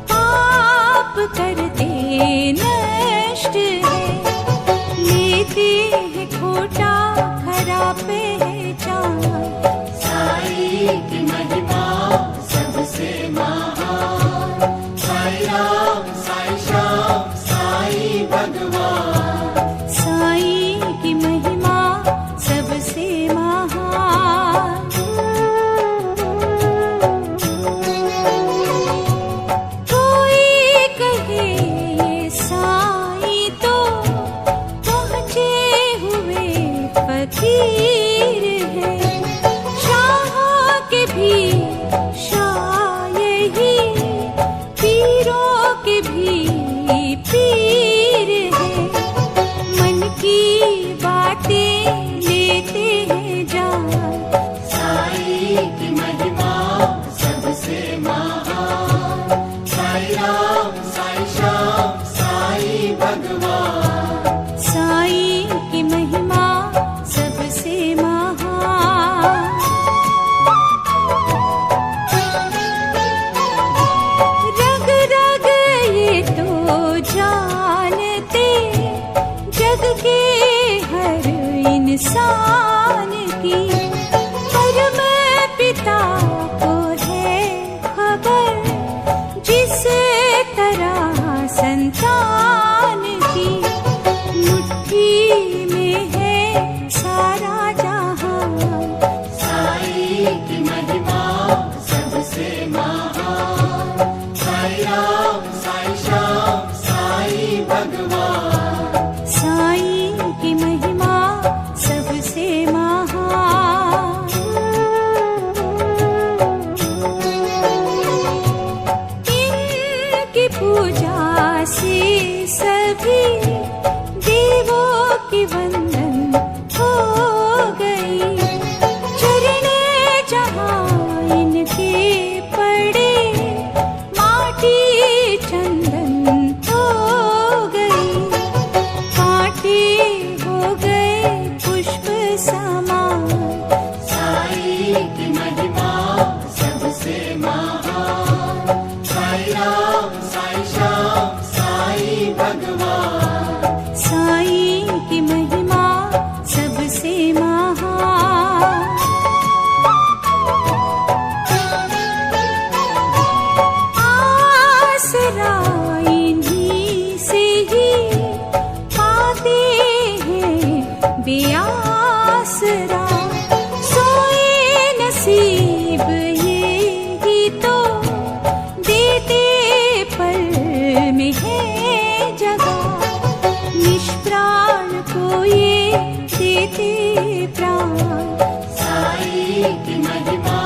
पाप इंसान की, परम पिता को है खबर जिस तरह संतान की। मुट्ठी में है सारा जहां, साई की महिमा सबसे महान। साई राम, साई श्याम, साई भगवान। साई की महिमा सबसे महान। इनकी पूजा से सभी देवों की वंदन हो गई। चरणे जहाँ इनके पड़े माटी चंदन हो गई। कांटे हो गए पुष्प समान, साई की महिमा सबसे महान। साई राम, साई श्याम, साई भगवान। साई की महिमा सबसे महान। आसरा इन्हीं से ही पाते हैं बेआसरा। सोए नसीब ये ही तो देते पल में है जगह। निष्प्राण को ये देते प्राण, साई की महिमा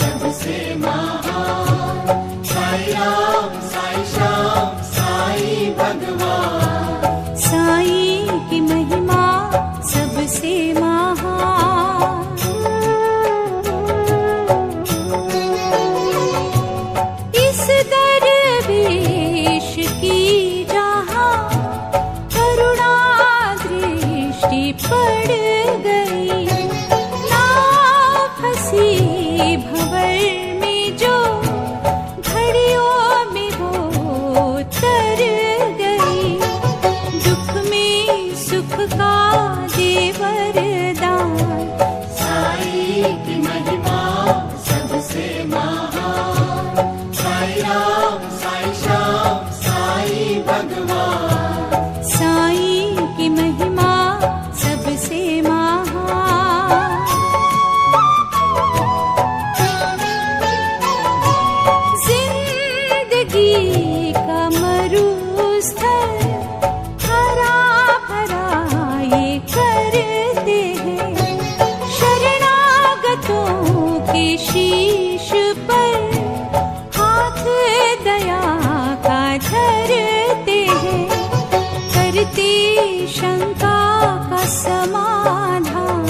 सबसे महान। साई राम, साई श्याम, साई भगवान। साई की महिमा सबसे महान। इस दरवेश की जहाँ करुणा दृष्टि पड़ गई। नाव फंसी भंवर में जो घड़ियों में वो तर गई। दुख में सुख का दे वरदान, साई की महिमा सबसे महान। साई राम, साई श्याम, साई भगवान। साई की महिमा सबसे महान। जिंदगी का मरुस्थल हरा भरा ये करते हैं। शरणागतों के शीश पर हाथ दया का धरते हैं। करते शंका का समाधान,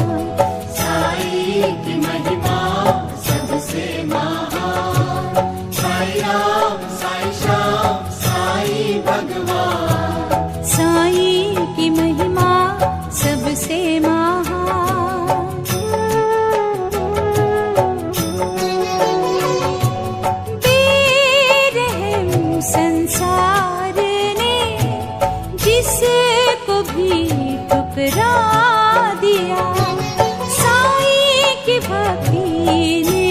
साई की महिमा सबसे महान। साई राम, साई श्याम, साई भगवान। साई की महिमा सबसे महान। बेरहम संसार ने जिसको भी ठुकरा दिया, साई की भक्ति ने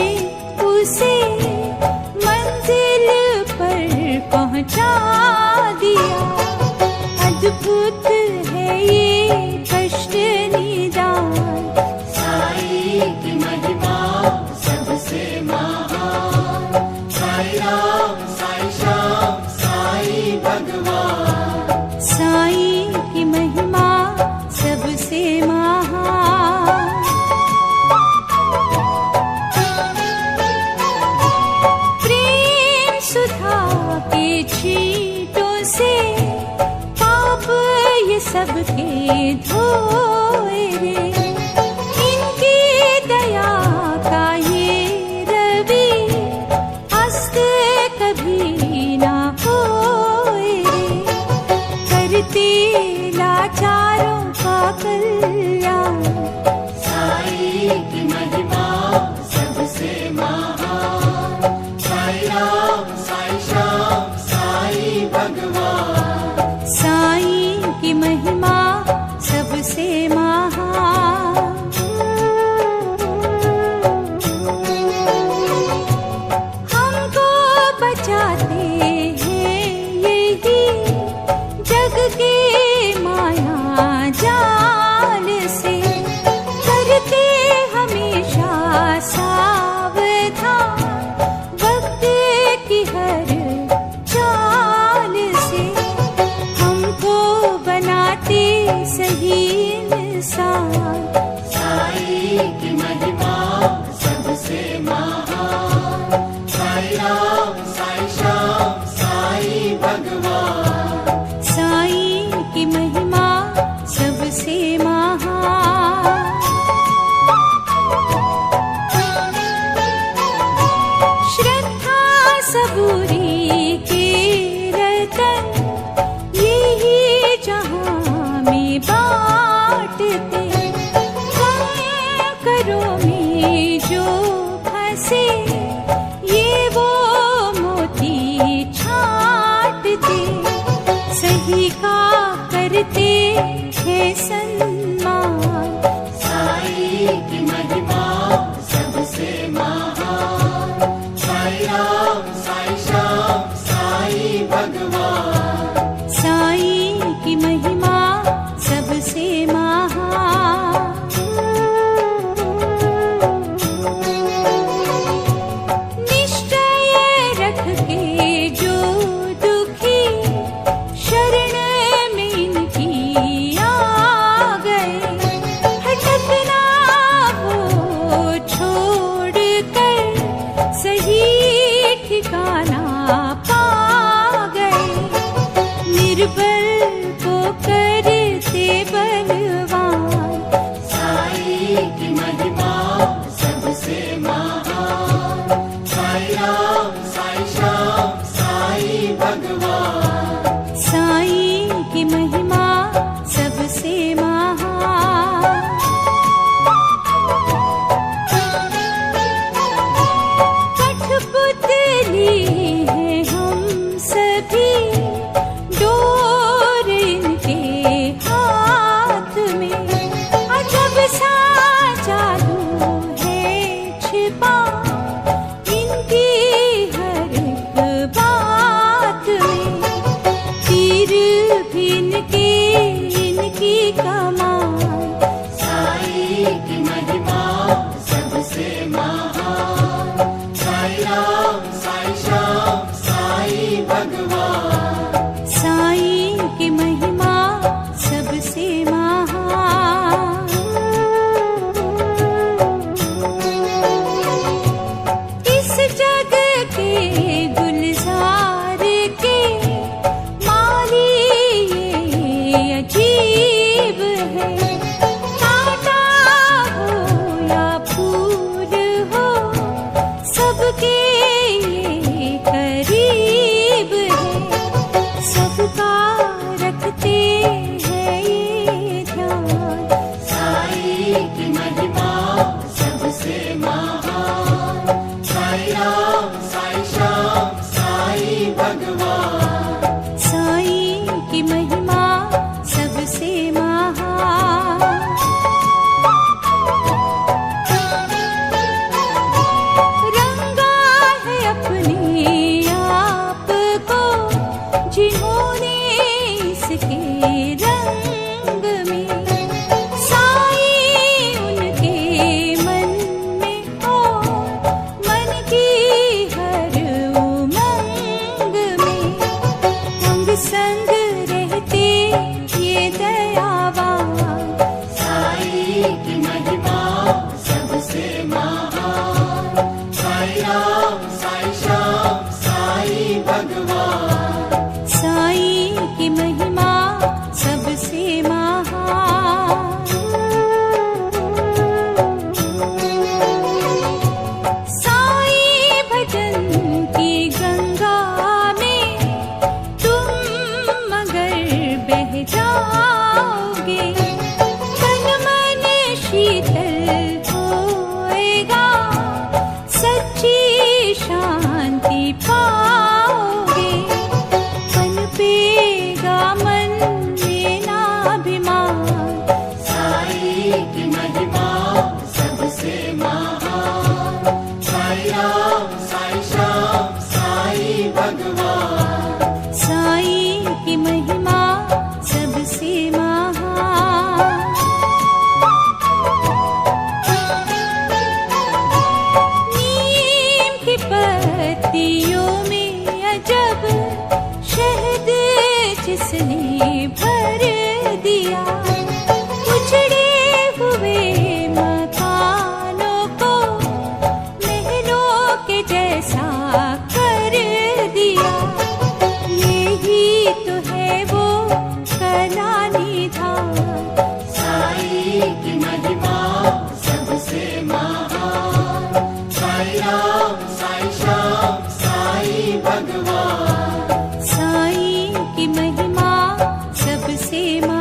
उसे मंजिल पर पहुंचा दिया। अद्भुत है ये कष्ट निदान, साई की महिमा सबसे महान। साई राम, साई श्याम, साई भगवान। साई की महिमा सबसे महान। प्रेम सुधा के छींटों से पाप ये सबके धोए रे। इनकी दया का ये रवि अस्त कभी ना होए रे। करते लाचारों का कल्याण, साई की महिमा सबसे महान। साई राम, साई श्याम, साई भगवान। साई की महिमा सबसे महान। करते हैं सम्मान। साई की महिमा सबसे महान। साई राम साई श्याम साई भगवान। साई की महिमा सबसे महान। निश्चय रख के जो दुखी शरण में इनकी आ गए, भटकना वो छोड़ कर सही ठिकाना पा गए। निर्बल को करते बलवान। साई की महिमा सबसे महान। साई राम साई श्याम साई भगवान। साई की महिमा सबसे महान। कठपुतली है हम सभी, डोर इनके हाथ में। अजब सा जादू है छिपा इनकी हर एक बात में। तीर भी इनकी कमान। साई की महिमा सबसे महान। साई राम साई श्याम साई भगवान। साई की महिमा सबसे महान। इस जग के गुलजार के माली ये अजीब है। कांटा हो या फूल हो, सबके ये करीब है। सबका रखते हैं ये ध्यान। साई की महिमा सबसे महान। साई राम साई श्याम साई भगवान। साई की महिमा सबसे महान। रंगा है अपने आप को जिन्होंने इसके रंग में। साई उनके मन में हो, मन की हर उमंग में। संग संग रहते ये दयावान। साई की महिमा सबसे महान। साई राम साई श्याम साई भगवान। साई की महिमा सबसे महान। साई भजन की गंगा में तुम मगर बह जाओगे, तन मन शीतल होएगा, सच्ची शांति पाओगे। पनपेगा मन में नाभिमान। साई की महिमा सबसे महान। साई राम साई श्याम साई भगवान। साई की महिमा सबसे महान। नीम की पत्तियों में अजब शहद जिसने भर दिया। उजड़े हुए मकानों को महलों के जैसा कर दिया। यही तो है वो कला निधान। साई की महिमा सबसे महान। साई राम साई श्याम साई भगवान। साई की महिमा सबसे महान।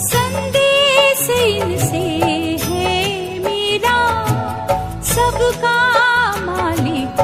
संदेश इनसे है मेरा, सबका मालिक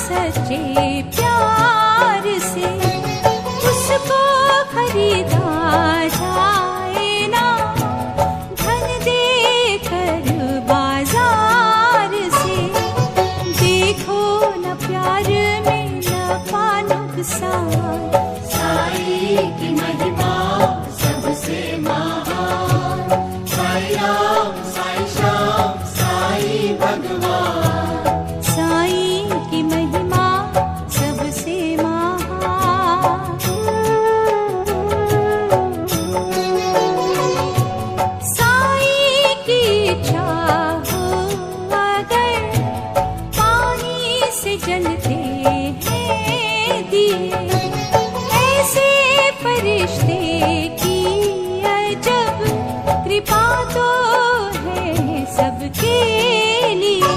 सच्चे प्यार से उसको खरीदा जाए ना, धन देकर बाजार से। देखो न प्यार में नफा नुकसान, साई की महिमा सबसे महान। साई राम, साई श्याम, साई भगवान। साई की महिमा सबसे महान। साई की इच्छा हो अगर पानी से जलते हैं दिए, ऐसे फरिश्ते की अजब कृपा तो है सबके लिए।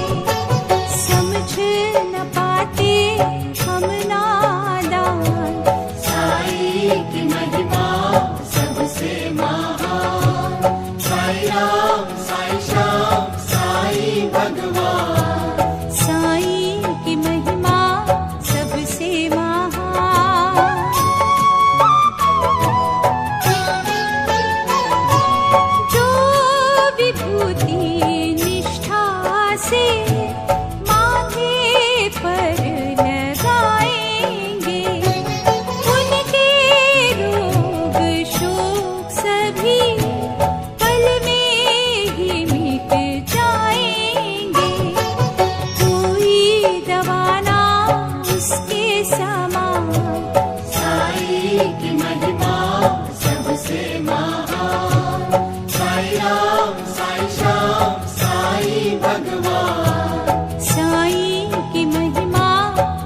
समझ न पाते हम नादान, साई की महिमा सबसे महान। साई राम, साई श्याम, साई भगवान। साई की महिमा सबसे महान। जो विभूति निष्ठा से माथे पर लगाएंगे, उनके रोग शोक सभी पल में ही मिट जाएंगे। कोई दवा ना उसके समान, साई की महिमा सबसे महान। साई राम, साई श्याम, साई भगवान। साई की महिमा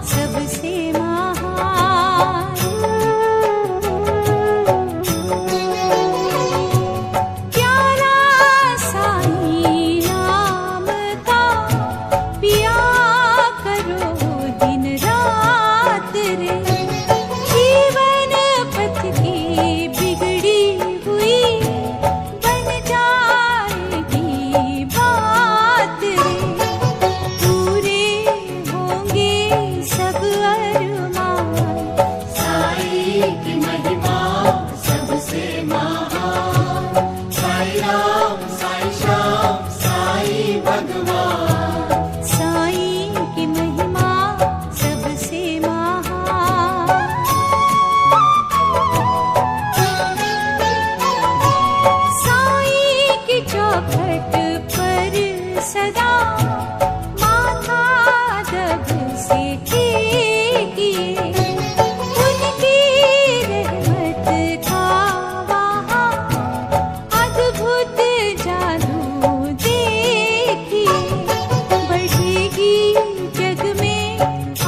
सबसे महान। प्यारा साई नाम का पिया करो दिन रात रे, जीवन पथ की बिगड़ी हुई बन जाएगी बात रे। पूरे होंगे सब अरमान, साई की महिमा सबसे महान। साई राम, साई श्याम, साई भगवान। साई की महिमा सबसे महान। साई की चौखट पर सदा माथा दब से टेकिए, उनकी रहमत का वहाँ अद्भुत जादू देखिए। बढ़ेगी जग में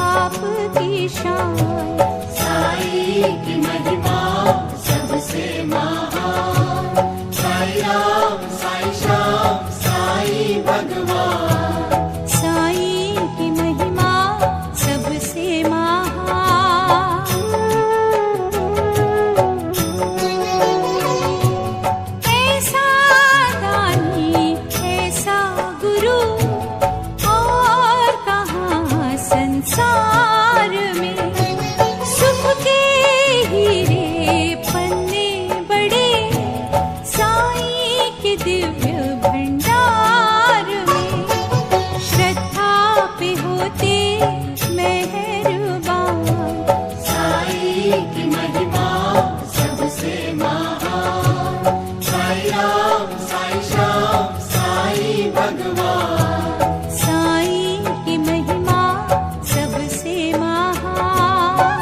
आपकी शान, साई की महिमा सबसे महान। साई राम, साई श्याम, साई भगवान। साई की महिमा सबसे महान। ऐसा दानी, ऐसा गुरु और कहाँ संसार में। सुख के हीरे पन्ने बड़े साई के दिव्य भंडार में। श्रद्धा पे होते मेहरबान, साई की महिमा सबसे महान। साई राम, साई श्याम, साई भगवान। साई की महिमा सबसे महान।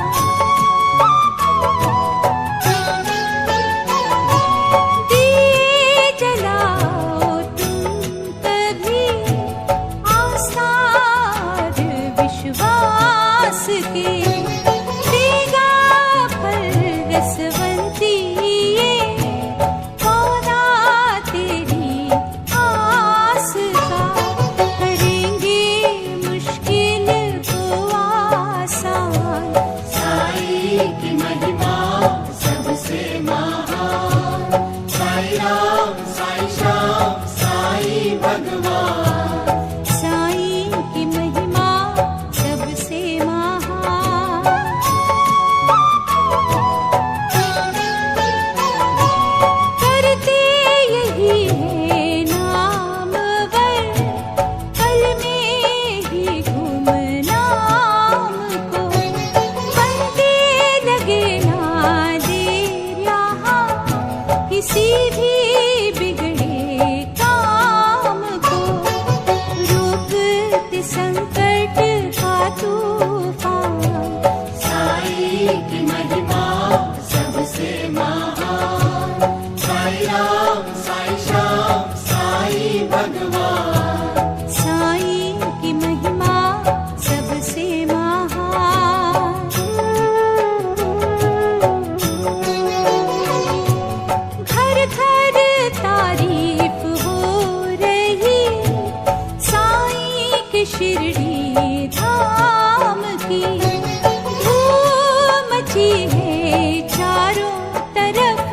दिए जलाओ तुम कभी आसार विश्वास के, देगा फल रसवंती ये पौधा तेरी आस का। करेंगे मुश्किल को आसान, साई की महिमा सबसे महान। साई राम, साई श्याम, साई भगवान। साई की महिमा सबसे महान। तूफान। साई की महिमा सबसे महान। साई राम साई श्याम साई भगवान। साई की महिमा सबसे महान। घर घर तारीफ हो रही साई की शिरडी धाम की। धूम मची है चारों तरफ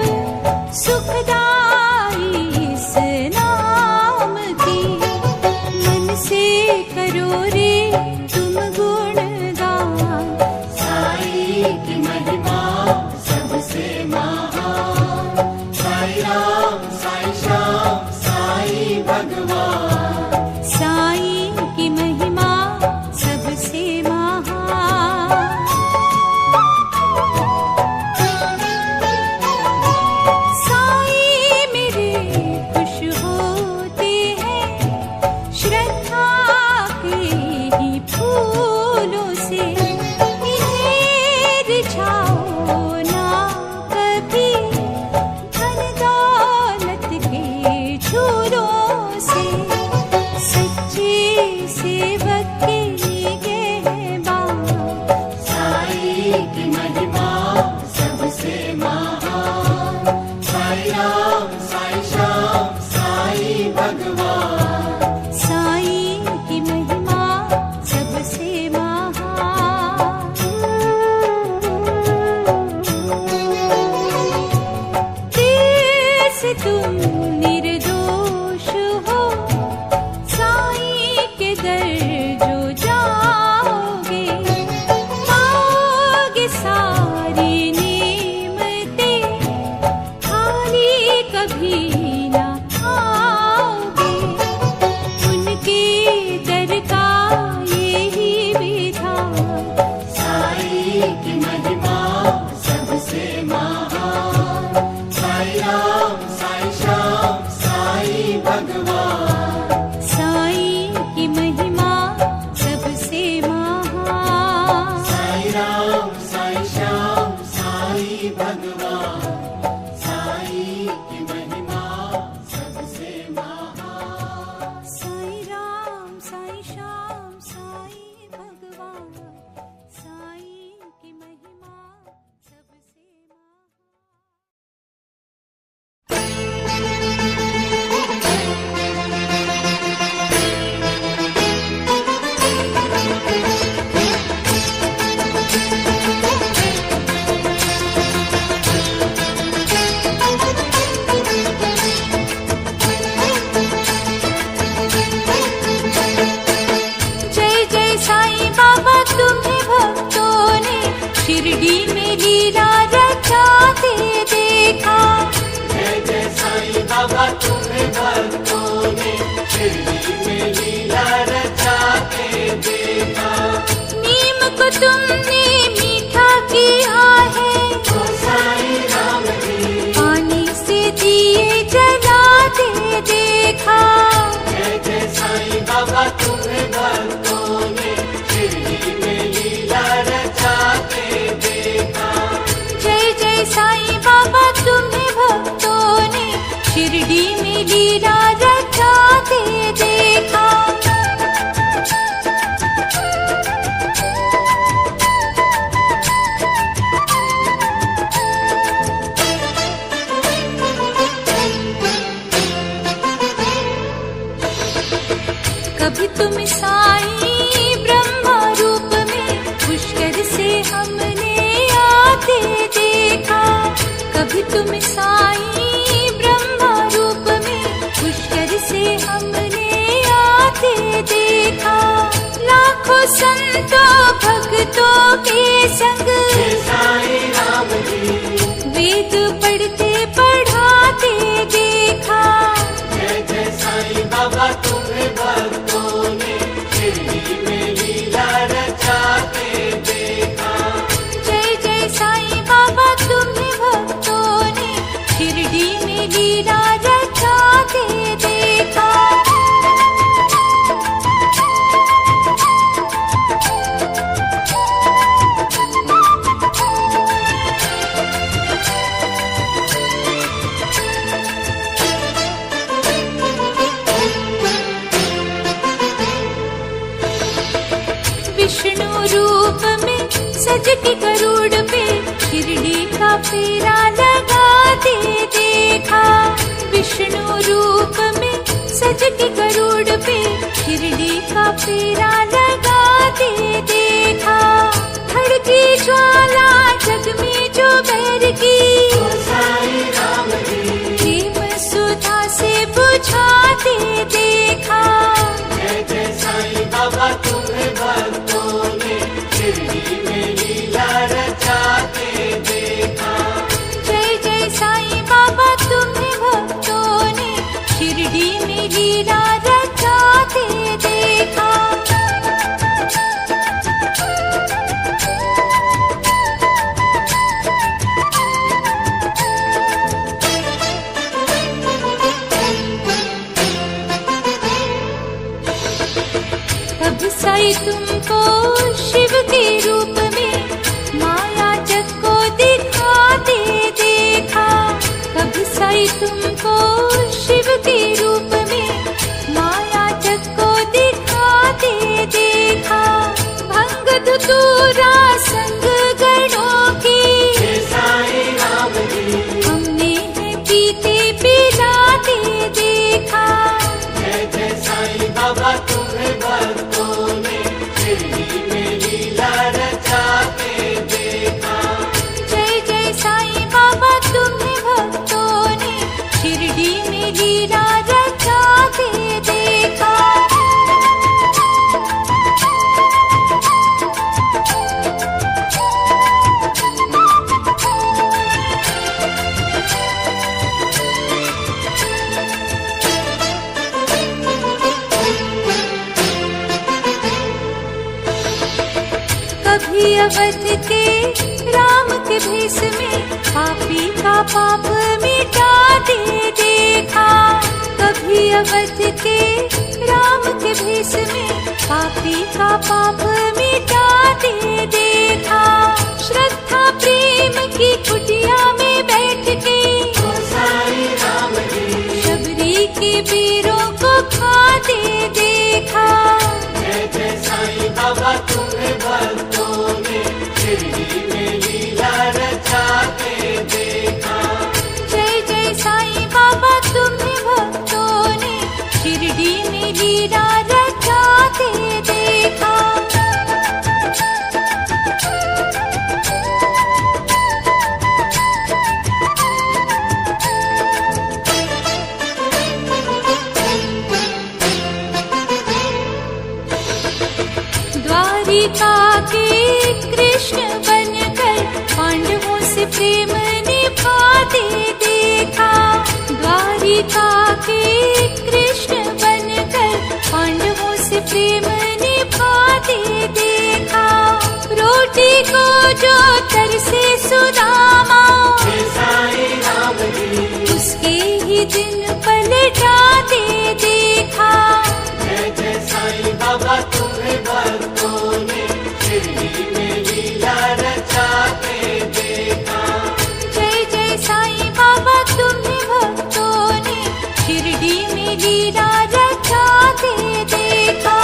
सुखदाई इस नाम की। मन से करो रे तुम गुणगान। साई की महिमा सबसे महान। साई राम साई श्याम साई भगवान। साई की महिमा सबसे महान। साई मेरे खुश होते हैं श्रद्धा के ही फूलों से। इन्हें रिझाओ ना कभी धन दौलत के झूलों से। सच्चे सेवक के निगहबान। साई की महिमा सबसे महान। साई राम साई श्याम साई भगवान। साई की महिमा सबसे महान। दिल से तुम निर्दोष हो साई के दर जो जाओगे। पाओगे सारी नेमतें खाली कभी ना आओगे। उनके दर का यही विधान। साई की महिमा सबसे महान। साई राम साई श्याम साई भगवान। साई की महिमा सबसे महान। साई राम साई श्याम साई भगवान। साई की महिमा सबसे महान। साई राम साई श्याम साई भगवान। साई की महिमा सबसे महान। जय जय साईं बाबा तुम्हें भक्तों ने शिरडी में लीला रचाते देखा। जय जय साईं बाबा तुम्हें भक्तों ने शिरडी में लीला रचाते देखा। नीम को तुमने मीठा किया है ओ साईं राम जी। पानी से दिए जलाते देखा। जय जय साईं बाबा तुम्हें भक्तों ने शिरडी में लीला रचाते देखा। जय जय साईं बाबा तुम्हें भक्तों ने शिरडी में लीला रचाते देखा। कभी तुम साईं ब्रह्मा रूप में पुष्कर से हमने आते देखा। कभी तुम साईं ब्रह्मा रूप में पुष्कर से हमने आते देखा। लाखों संतों भक्तों के संग जय साईं राम जी। वेद पढ़ते पढ़ाते देखा। जय जय साईं बाबा तुम्हें भक्तों ने शिरडी में लीला रचाते देखा। जय जय साईं बाबा तुम्हें भक्तों ने शिरडी में लीला रचाते देखा। विष्णु रूप में सज के गरुड़ पे शिरडी का फेरा लगाते देखा। विष्णु रूप में सज के गरुड़ पे शिरडी का फेरा लगाते देखा। धड़की ज्वाला जग में जो बैर की साई राम जी प्रेम सुधा से बुझाते देखा। जय जय साईं बाबा तुम्हें भक्तों ने शिरडी में लीला रचाते देखा। जय जय साईं बाबा तुम्हें भक्तों ने शिरडी में लीला रचाते देखा। तब साई तुमको शिव के रूप में माया जग को दिखाते देखा। तब साई तुमको शिव के रूप में माया जग को दिखाते देखा। भंग धतूरा संग गणों की जय साईं राम जी हमने है पीते पिलाते देखा। जय जय साईं बाबा तुम्हें भक्तों ने शिरडी में लीला रचाते देखा। जय जय साईं बाबा तुम्हें भक्तों ने शिरडी में लीला रचाते देखा। कभी अवध के राम के भेष में पापी का पाप मिटाते देखा। कभी अवध के राम के भेष में पापी का पाप मिटाते देखा। श्रद्धा प्रेम की कुटिया में बैठ के साईं राम जी शबरी के बीरों को खाते देखा। जय जय साईं बाबा तुम्हें भक्तों ने शिरडी में लीला रचाते देखा। जय जय साईं बाबा तुम्हें भक्तों ने शिरडी में लीला रचाते देखा। द्वारिका के कृष्ण बनकर पांडवों से प्रेम निभाते देखा। द्वारिका के कृष्ण बनकर पांडवों से प्रेम निभाते देखा। रोटी को जो तरसे सुदामा जय साईं राम जी उसके ही दिन पलटाते देखा। जय जय साईं बाबा तुम्हें भक्तों ने शिरडी में लीला रचाते देखा। जय जय साईं बाबा तुम्हें भक्तों ने शिरडी में लीला रचाते देखा।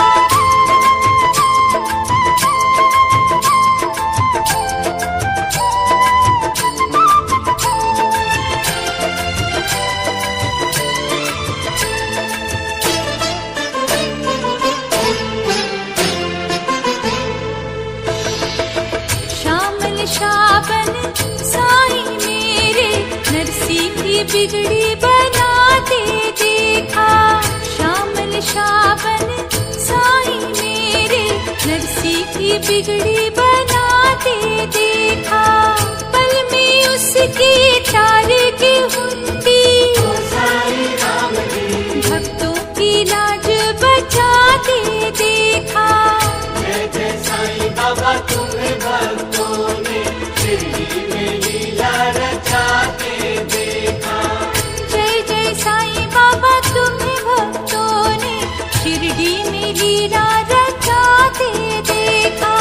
श्यामल शाबन साईं मेरे नरसी की बिगड़ी बनाते देखा। श्यामल शाबन साईं मेरे नरसी की बिगड़ी बनाते देखा। पल में उसकी तार की हुंडी साईं राम जी भक्तों की लाज बचाते देखा। जय जय साईं बाबा तुम्हें भक्तों ने शिरडी में लीला रचाते देखा। जय जय साईं बाबा तुम्हें भक्तों ने शिरडी में लीला रचाते देखा।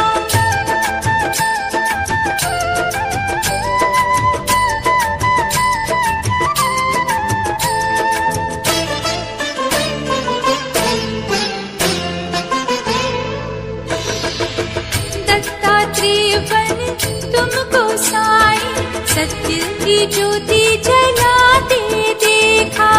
दत्तात्रेयवन तुमको साईं सत्य की ज्योति जलाते देखा।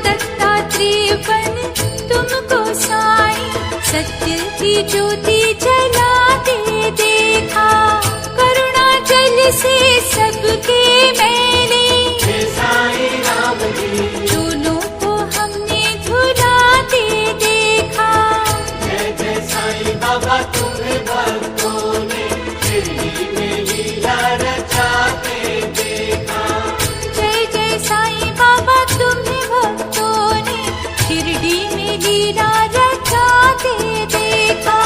दत्तात्रेयवन तुमको साईं सत्य की ज्योति जलाते देखा। करुणा जल से सबके मैले हे साईं राम जी, चूलों को हमने धुलाते देखा। जय जय साईं बाबा तुम्हें भक्तों ने शिरडी में लीला रचाते देखा। जय जय साईं बाबा तुम्हें भक्तों ने शिरडी में लीला रचाते देखा।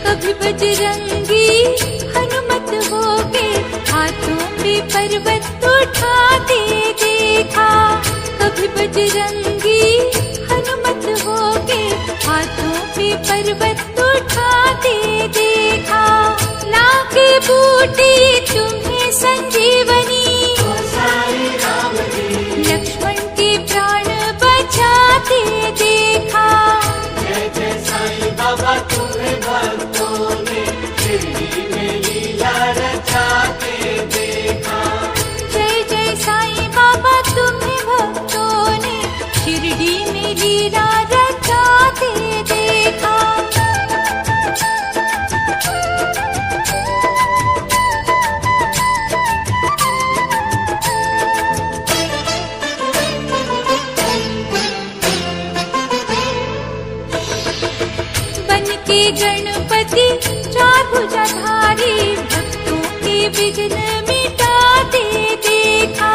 कभी बजरंगी हनुमत होके हाथों पे पर्वत उठाते देखा। कभी बजरंगी हनुमत होके हाथों पे पर्वत उठाते देखा। लाके बूटी तुम्हें संजीवनी ओ साईं राम जी, लक्ष्मण के प्राण बचाते देखा। जय जय साईं बाबा तुम्हें भक्तों ने शिरडी में लीला रचाते देखा। जय जय साईं बाबा तुम्हें भक्तों ने शिरडी में लीला रचाते देखा। बन के गणपति चार भुजाधारी भक्तों के विघ्न मिटाते देखा।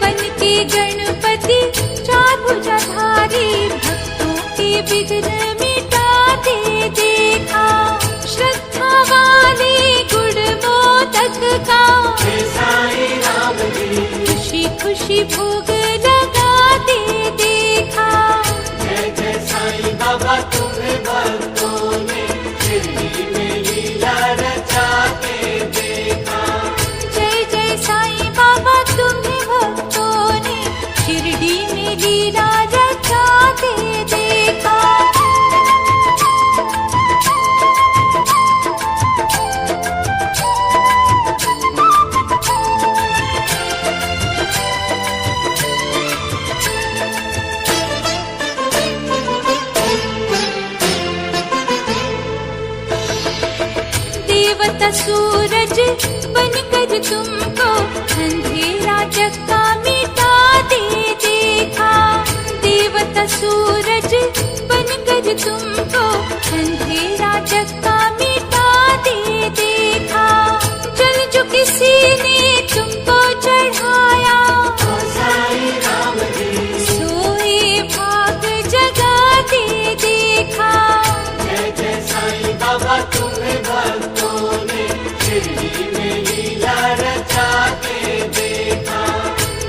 बन के गणपति चार भुजाधारी भक्तों के विघ्न मिटाते देखा। श्रद्धा वाले गुड़ मोदक का हे साईं राम जी, खुशी खुशी भोग लगाते देखा। जय जय साईं बाबा तुम्हें भक्तों ने शिरडी में लीला रचाते देखा। जय जय साईं बाबा तुम्हें भक्तों ने शिरडी में लीला रचाते देखा। देवता सूरज बनकर तुमको अंधेरा जगता मिटाते देखा। देवता सूरज बनकर तुमको अंधेरा जगता मिटाते देखा। जल जो किसी ने तुमको चढ़ाया ओ साईं राम जी, सोए भाग जगाते देखा। जय जय साईं बाबा तुम्हें भक्तों ने शिरडी में लीला रचाते देखा।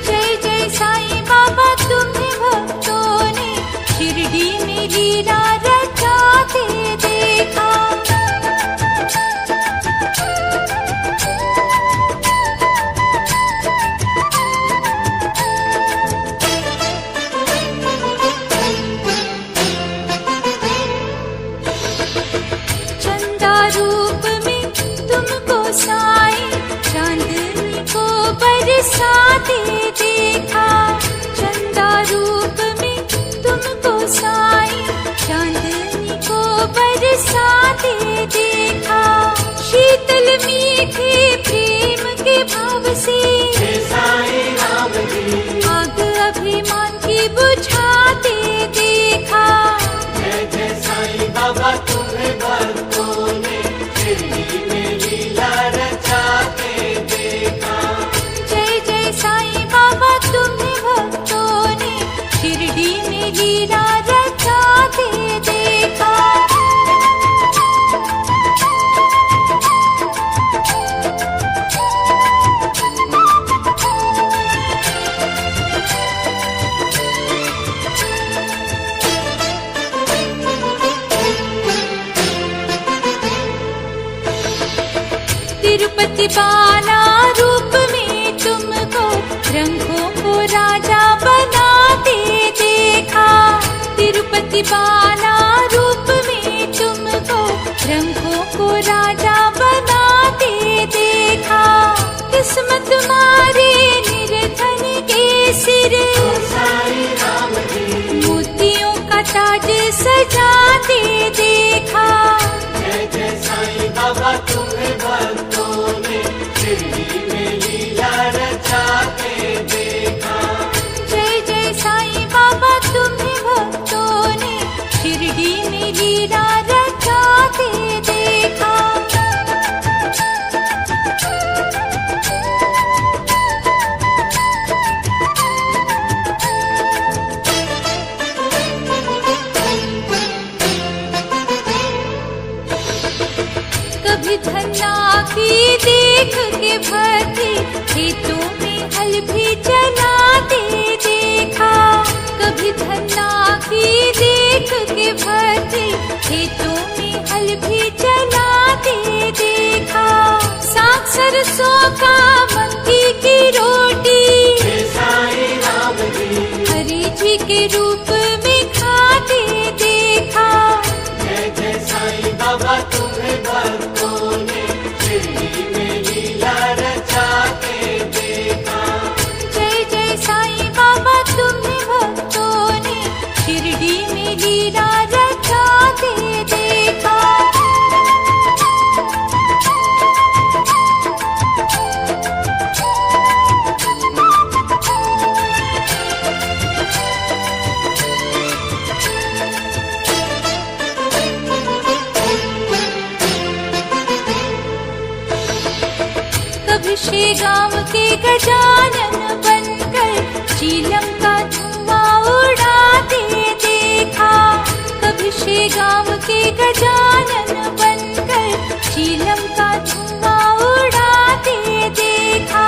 जय जय साईं बाबा तुम्हें भक्तों ने शिरडी में लीला रचाते देखा। चंदा रूप में तुमको साईं चांदनी को बरसाते देखा। चंदा रूप में तुमको साईं चांदनी को बरसाते देखा। शीतल मीठे प्रेम के भाव से हे साईं राम जी, आग अभिमान की बुझाते देखा। जय जय साईं बाबा तुम्हें भक्तों ने शिरडी में लीला रचाते देखा। जय जय साईं बाबा तुम्हें भक्तों ने शिरडी में लीला रचाते देखा। तिरुपति बाला रूप में तुमको रंगों को राजा बनाते देखा। तिरुपति बाला रूप में तुमको रंगों को राजा बनाते देखा। किस्मत मारे निर्धन के सिर साईं राम जी, मोतियों का ताज सजाते देखा। जय जय साईं बाबा तुम्हें भक्तों ने शिरडी में लीला रचाते देखा। जय जय साईं बाबा तुम्हें भक्तों ने शिरडी में लीला रचाते देखा। कभी धन्ना की देख के भक्ति खेतों में हल भी चलाते देखा। कभी धन्ना की देख के भक्ति खेतों में हल भी चलाते देखा। साग सरसों का मक्की की रोटी जय साईं राम जी, हरि जी के रूप में खाते देखा। जय जय साईं बाबा तुम्हें भक्तों ने शिरडी में लीला रचाते देखा। जय जय साईं बाबा तुम्हें भक्तों ने शिरडी में लीला रचाते देखा। कभी शेगांव के गजानन बनकर चीलम का धुआं उड़ाते देखा। कभी शेगांव के गजानन बनकर चीलम का धुआं उड़ाते देखा।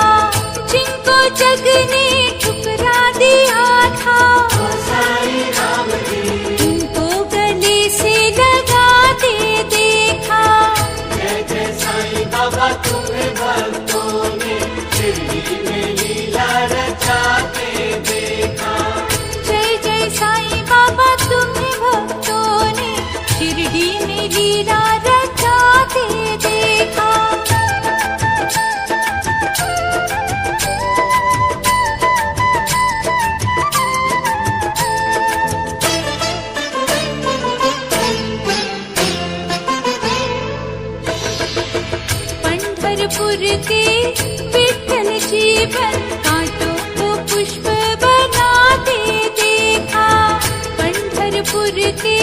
जिनको जग ने ठुकरा दिया था साईं राम जी, उनको गले से लगाते देखा। जय जय साईं बाबा तुम्हें भक्तों ने शिरडी में लीला रचाते देखा। जय जय साईं बाबा तुम्हें भक्तों ने शिरडी में लीला रचाते देखा। पंढरपुर के विठ्ठल जीवन कांटों को पुष्प बनाते देखा। पंढरपुर के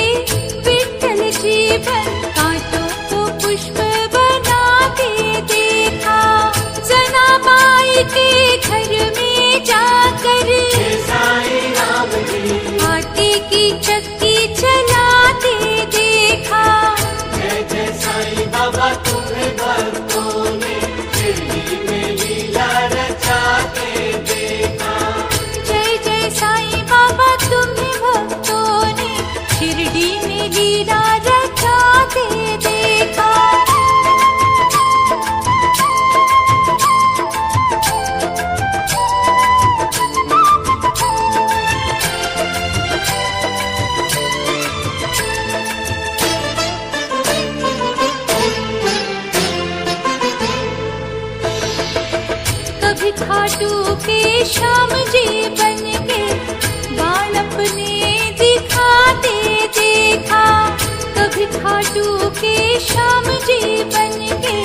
विठ्ठल जीवन कांटों को पुष्प बनाते देखा। जनाबाई के घर में जाकर जय साईं राम जी, आटे की चक्की चलाते देखा। जय जय साईं बाबा तुम्हें भक्तों ने शिरडी में लीला रचाते देखा। जय जय साईं बाबा तुम्हें भक्तों ने शिरडी में लीला रचाते देखा। कभी खाटू के श्याम जी बन के बाण अपने दिखाते देखा। कभी खाटू के श्याम जी बन के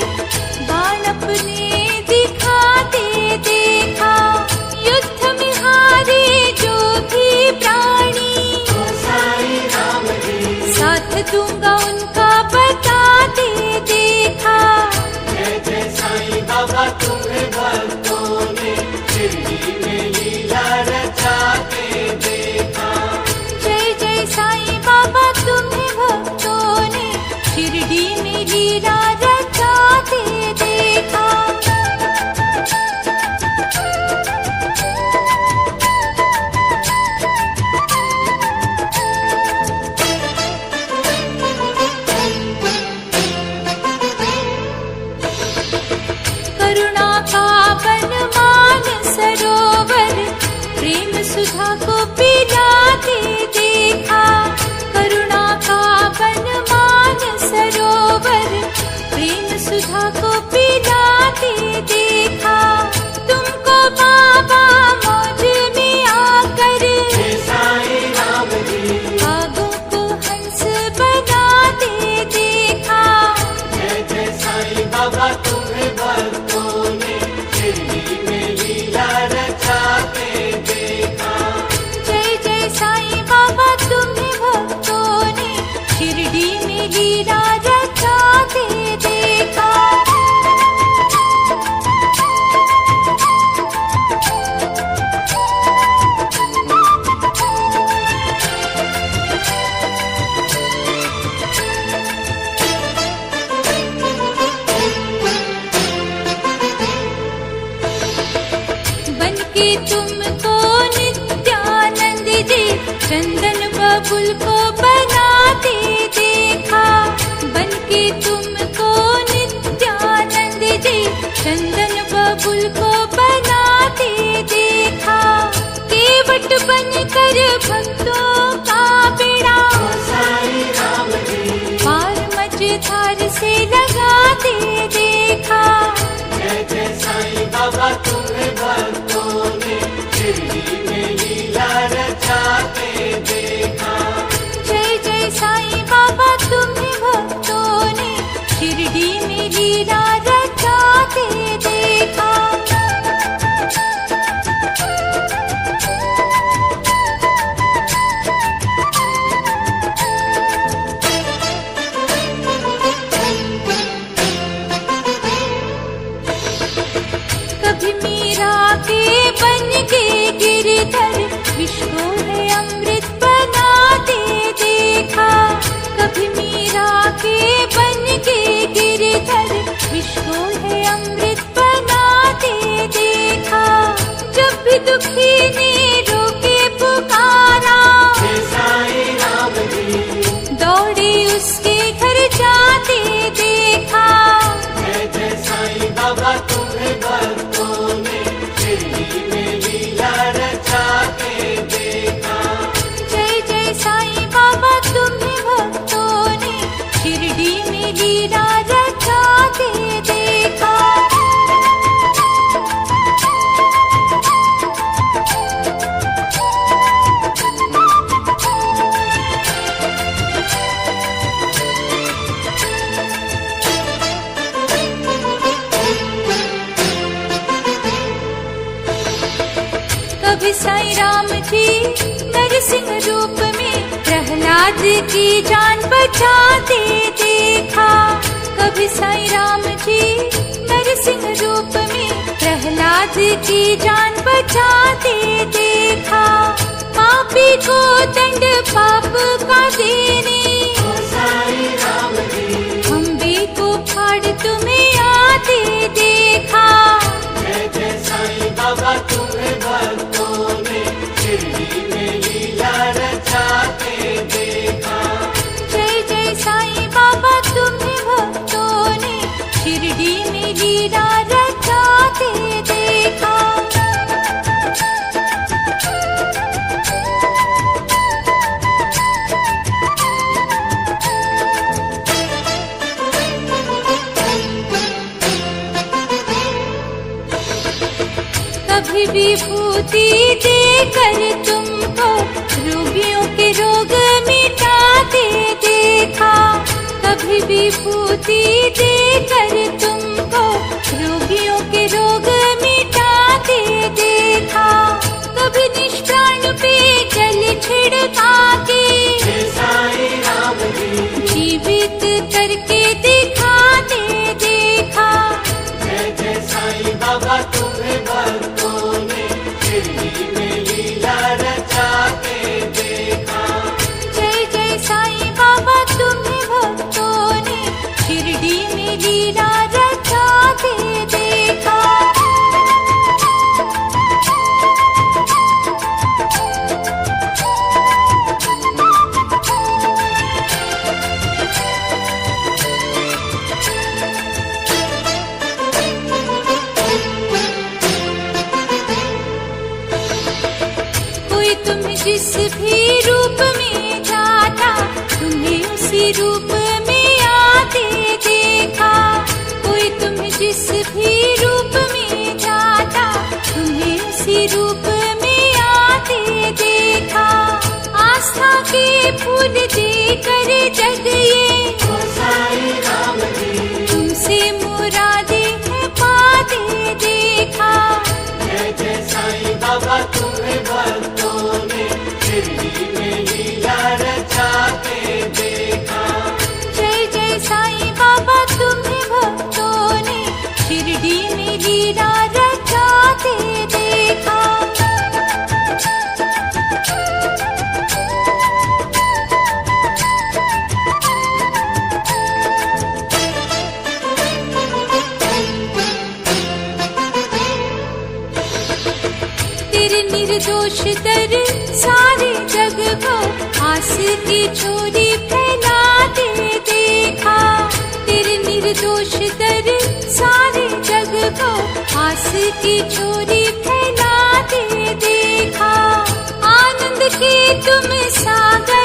बाण अपने दिखाते देखा। युद्ध में हारे जो भी प्राणी साईं राम जी, साथ दूंगा उनका बताते देखा। जय जय साईं बाबा तुम्हें भक्तों ने शिरडी में लीला रचाते देखा। जय जय साईं बाबा तुम्हें भक्तों ने शिरडी में लीला रचाते देखा। सुधा को पिलाते देखा, करुणा का बनमान सरोवर प्रेम सुधा को पिलाते देखा। तुमको बाबा मौज में आकर जय साईं राम जी, कागों को हंस बनाते देखा। जय जय साईं बाबा तुम्हें भक्तों ने शिरडी में लीला रचाते देखा। जय जय साईं बाबा तुम्हें भक्तों ने शिरडी में लीला रचाते देखा। बनके तुमको नित्यानंद जी चंदन बबुल को बनाते देखा। बनके तुमको नित्यानंद जी चंदन बबुल को बनाते देखा। केवट बनकर भक्तों का बेड़ा साईं राम जी, पार मझधार से लगाते देखा। जय जय साईं बाबा तुम्हें भक्तों ने शिरडी में लीला रचाते देखा। जय जय साईं बाबा तुम्हें भक्तों ने शिरडी में लीला रचाते देखा। कभी मीरा के बन के गिरधर विश्व है अमृत बनाते देखा। कभी मीरा के बन के गिरधर विश्व है अमृत बनाते देखा। जब भी दुखी ने रोके पुकारा जय साईं राम जी, दौड़े उसके घर जाते देखा। जय जय साईं बाबा तुम्हें भक्तों ने शिरडी में लीला रचाते देखा। जय जय साईं बाबा तुम्हें भक्तों ने शिरडी में लीला रचाते देखा। कभी साईं राम जी नरसिंह रूप में प्रहलाद की जान बचाते देखा। कभी साईं राम जी नरसिंह रूप में प्रहलाद की जान बचाते देखा। पापी को दंड पाप का देने साईं राम जी, खम्बे को फाड़ तुम्हें आते देखा। जय जय साईं बाबा तुम्हें भक्तों ने शिरडी में लीला रचाते देखा। जय जय साईं बाबा तुम्हें भक्तों ने शिरडी में लीला रचाते देखा। कभी विभूति देकर तुमको रोगियों के रोग मिटाते देखा। कभी विभूति देकर तुमको रोगियों के रोग मिटाते देखा। कभी निष्प्राण पे जल छिड़का के जय साईं राम जी, जीवित करके दिखाते देखा। जय जय साईं बाबा तुम्हें भक्तों ने शिरडी में लीला रचाते देखा। जय जय साईं बाबा तुम्हें भक्तों ने शिरडी में लीला रचाते देखा। रूप में आते देखा। कोई तुम्हें जिस भी रूप में जाता, तुम्हें उसी रूप में आते देखा। आस्था के फूल देकर जग ये साईं राम जी, तुमसे मुरादे है पाते देखा। जय जय साईं बाबा तुम्हें भक्तों ने शिरडी में लीला रचाते देखा। जय जय साईं बाबा तुम्हें भक्तों ने शिरडी में लीला रचाते देखा। तेरे निर्दोष दर सारे जग को आस की छोरी फैलाते देखा। तेरे निर्दोष दर सारे जग को आस की छोरी फैलाते देखा। आनंद के तुम सागर